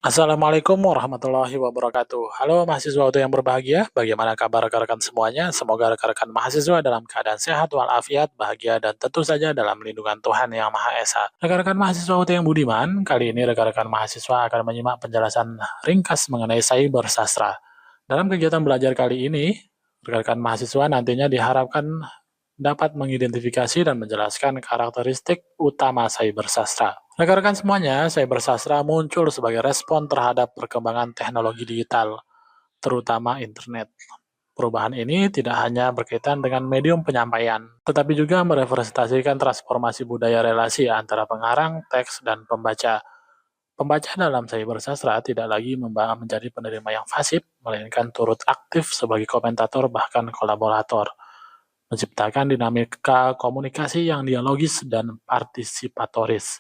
Assalamualaikum warahmatullahi wabarakatuh. Halo mahasiswa auto yang berbahagia, bagaimana kabar rekan-rekan semuanya? Semoga rekan-rekan mahasiswa dalam keadaan sehat walafiat, bahagia, dan tentu saja dalam lindungan Tuhan Yang Maha Esa. Rekan-rekan mahasiswa auto yang budiman, kali ini rekan-rekan mahasiswa akan menyimak penjelasan ringkas mengenai cyber sastra. Dalam kegiatan belajar kali ini, rekan-rekan mahasiswa nantinya diharapkan dapat mengidentifikasi dan menjelaskan karakteristik utama cyber sastra. Rekan-rekan semuanya, cyber sastra muncul sebagai respon terhadap perkembangan teknologi digital, terutama internet. Perubahan ini tidak hanya berkaitan dengan medium penyampaian, tetapi juga merepresentasikan transformasi budaya relasi antara pengarang, teks, dan pembaca. Pembaca dalam cyber sastra tidak lagi menjadi penerima yang pasif, melainkan turut aktif sebagai komentator bahkan kolaborator, menciptakan dinamika komunikasi yang dialogis dan partisipatoris.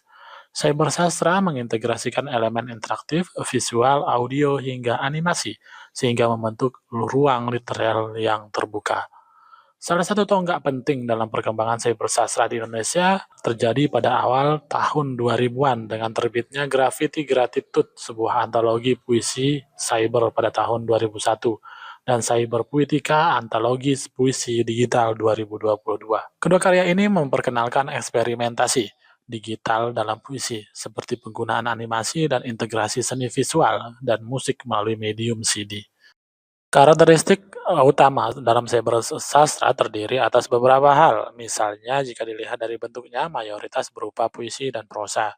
Cybersastra mengintegrasikan elemen interaktif, visual, audio, hingga animasi, sehingga membentuk ruang literal yang terbuka. Salah satu tonggak penting dalam perkembangan cybersastra di Indonesia terjadi pada awal tahun 2000-an dengan terbitnya Graffiti Gratitude, sebuah antologi puisi cyber pada tahun 2001, dan Cyber Puitika, antologi puisi digital 2022. Kedua karya ini memperkenalkan eksperimentasi digital dalam puisi, seperti penggunaan animasi dan integrasi seni visual dan musik melalui medium CD. Karakteristik utama dalam cyber sastra terdiri atas beberapa hal. Misalnya, jika dilihat dari bentuknya, mayoritas berupa puisi dan prosa.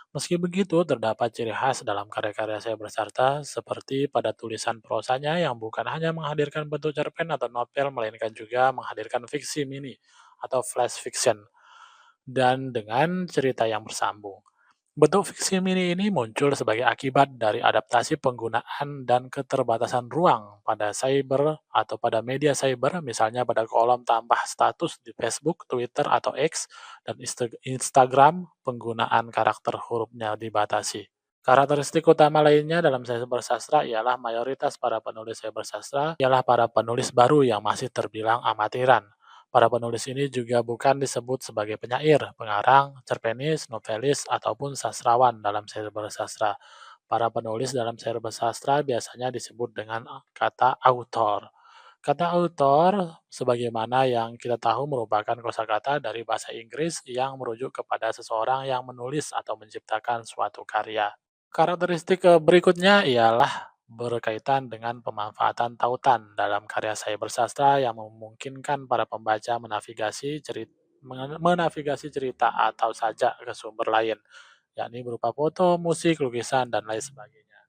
Meski begitu, terdapat ciri khas dalam karya-karya cyber sastra seperti pada tulisan prosanya yang bukan hanya menghadirkan bentuk cerpen atau novel, melainkan juga menghadirkan fiksi mini atau flash fiction dan dengan cerita yang bersambung. Bentuk fiksi mini ini muncul sebagai akibat dari adaptasi penggunaan dan keterbatasan ruang pada cyber atau pada media cyber, misalnya pada kolom tambah status di Facebook, Twitter, atau X, dan Instagram, penggunaan karakter hurufnya dibatasi. Karakteristik utama lainnya dalam cyber sastra ialah mayoritas para penulis cyber sastra ialah para penulis baru yang masih terbilang amatiran. Para penulis ini juga bukan disebut sebagai penyair, pengarang, cerpenis, novelis, ataupun sastrawan dalam cyber sastra. Para penulis dalam cyber sastra biasanya disebut dengan kata autor. Kata autor, sebagaimana yang kita tahu, merupakan kosakata dari bahasa Inggris yang merujuk kepada seseorang yang menulis atau menciptakan suatu karya. Karakteristik berikutnya ialah berkaitan dengan pemanfaatan tautan dalam karya cyber sastra yang memungkinkan para pembaca menavigasi cerita atau sajak ke sumber lain, yakni berupa foto, musik, lukisan, dan lain sebagainya.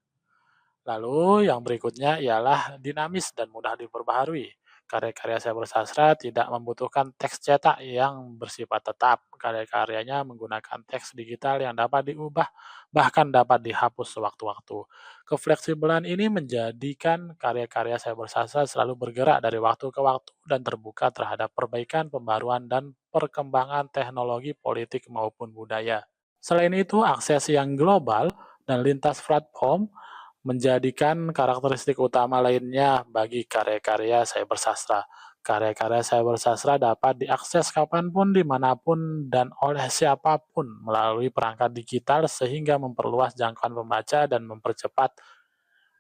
Lalu yang berikutnya ialah dinamis dan mudah diperbaharui. Karya-karya cyber sastra tidak membutuhkan teks cetak yang bersifat tetap. Karya-karyanya menggunakan teks digital yang dapat diubah, bahkan dapat dihapus sewaktu-waktu. Kefleksibelan ini menjadikan karya-karya cyber sastra selalu bergerak dari waktu ke waktu dan terbuka terhadap perbaikan, pembaruan, dan perkembangan teknologi, politik, maupun budaya. Selain itu, akses yang global dan lintas platform menjadikan karakteristik utama lainnya bagi karya-karya cybersastra. Karya-karya cybersastra dapat diakses kapanpun, dimanapun, dan oleh siapapun melalui perangkat digital sehingga memperluas jangkauan pembaca dan mempercepat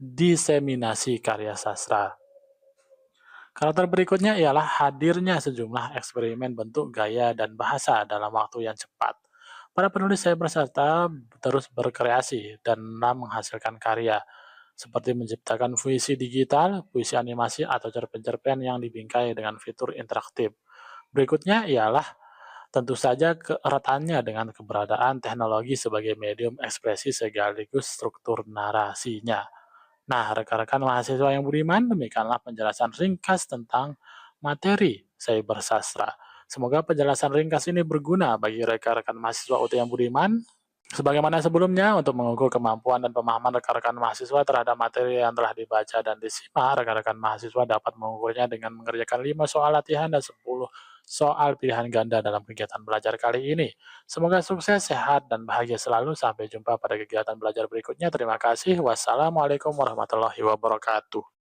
diseminasi karya sastra. Karakter berikutnya ialah hadirnya sejumlah eksperimen bentuk, gaya, dan bahasa dalam waktu yang cepat. Para penulis cybersastra terus berkreasi dan menghasilkan karya, seperti menciptakan puisi digital, puisi animasi, atau cerpen-cerpen yang dibingkai dengan fitur interaktif. Berikutnya ialah tentu saja keeratannya dengan keberadaan teknologi sebagai medium ekspresi sekaligus struktur narasinya. Nah, rekan-rekan mahasiswa yang budiman, demikianlah penjelasan ringkas tentang materi cyber sastra. Semoga penjelasan ringkas ini berguna bagi rekan-rekan mahasiswa UT yang budiman. Sebagaimana sebelumnya, untuk mengukur kemampuan dan pemahaman rekan-rekan mahasiswa terhadap materi yang telah dibaca dan disimak, rekan-rekan mahasiswa dapat mengukurnya dengan mengerjakan 5 soal latihan dan 10 soal pilihan ganda dalam kegiatan belajar kali ini. Semoga sukses, sehat, dan bahagia selalu. Sampai jumpa pada kegiatan belajar berikutnya. Terima kasih. Wassalamualaikum warahmatullahi wabarakatuh.